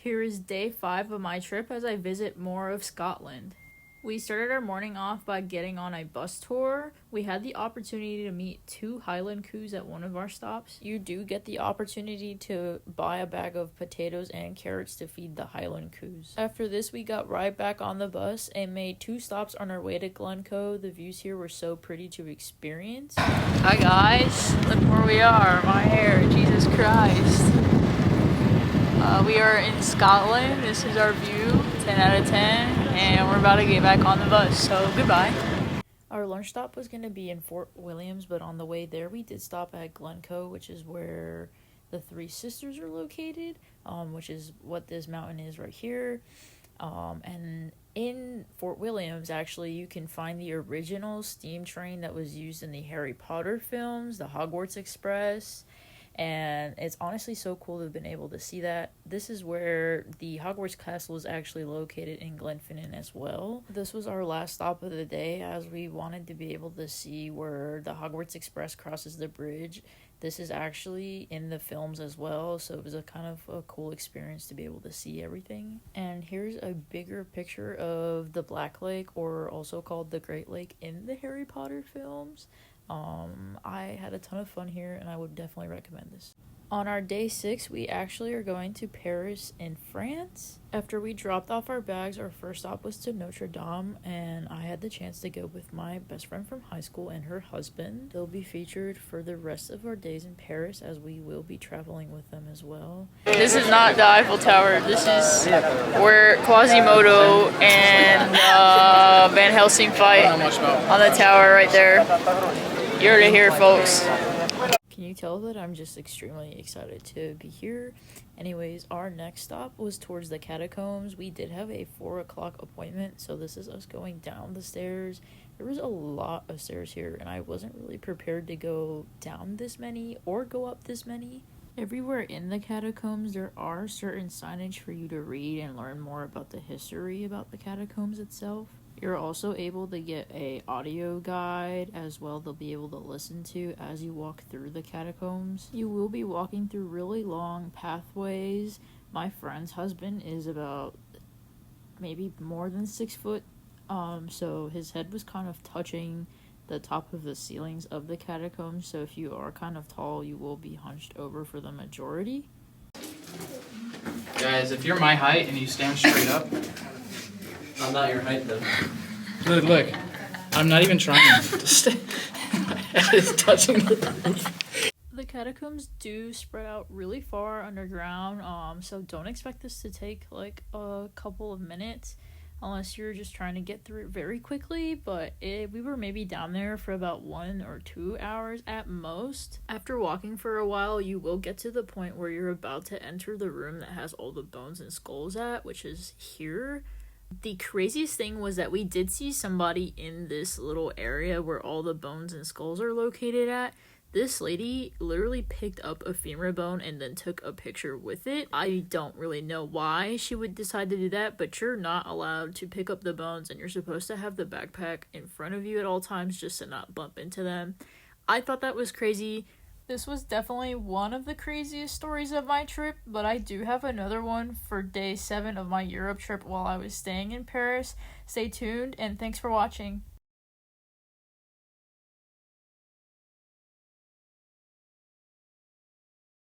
Here is day 5 of my trip as I visit more of Scotland. We started our morning off by getting on a bus tour. We had the opportunity to meet 2 Highland Coos at one of our stops. You do get the opportunity to buy a bag of potatoes and carrots to feed the Highland Coos. After this, we got right back on the bus and made 2 stops on our way to Glencoe. The views here were so pretty to experience. Hi guys, look where we are. My hair, Jesus Christ. We are in Scotland. This is our view, 10 out of 10, and we're about to get back on the bus, so goodbye. Our lunch stop was going to be in Fort Williams, but on the way there we did stop at Glencoe, which is where the 3 sisters are located, which is what this mountain is right here. And in Fort Williams, actually, you can find the original steam train that was used in the Harry Potter films, the Hogwarts Express. And it's honestly so cool to have been able to see that. This is where the Hogwarts Castle is actually located in Glenfinnan as well. This was our last stop of the day as we wanted to be able to see where the Hogwarts Express crosses the bridge. This is actually in the films as well, so it was a kind of a cool experience to be able to see everything. And here's a bigger picture of the Black Lake, or also called the Great Lake in the Harry Potter films. I had a ton of fun here and I would definitely recommend this. On our day 6, we actually are going to Paris in France. After we dropped off our bags, our first stop was to Notre Dame, and I had the chance to go with my best friend from high school and her husband. They'll be featured for the rest of our days in Paris, as we will be traveling with them as well. This is not the Eiffel Tower. This is where Quasimodo and Van Helsing fight on the tower right there. You heard it here, folks. Can you tell that I'm just extremely excited to be here? Anyways, our next stop was towards the Catacombs. We did have a 4 o'clock appointment, so this is us going down the stairs. There was a lot of stairs here, and I wasn't really prepared to go down this many or go up this many. Everywhere in the Catacombs, there are certain signage for you to read and learn more about the history about the Catacombs itself. You're also able to get a audio guide as well. They'll be able to listen to as you walk through the catacombs. You will be walking through really long pathways. My friend's husband is about maybe more than 6 foot, so his head was kind of touching the top of the ceilings of the catacombs, so if you are kind of tall, you will be hunched over for the majority. Guys, if you're my height and you stand straight up, I'm not your height though. Look. I'm not even trying to stay. My head is touching the roof. The catacombs do spread out really far underground, so don't expect this to take like a couple of minutes unless you're just trying to get through it very quickly, but we were maybe down there for about 1 or 2 hours at most. After walking for a while, you will get to the point where you're about to enter the room that has all the bones and skulls at, which is here. The craziest thing was that we did see somebody in this little area where all the bones and skulls are located at. This lady literally picked up a femur bone and then took a picture with it. I don't really know why she would decide to do that, but you're not allowed to pick up the bones and you're supposed to have the backpack in front of you at all times just to not bump into them. I thought that was crazy. This was definitely one of the craziest stories of my trip, but I do have another one for day 7 of my Europe trip while I was staying in Paris. Stay tuned, and thanks for watching.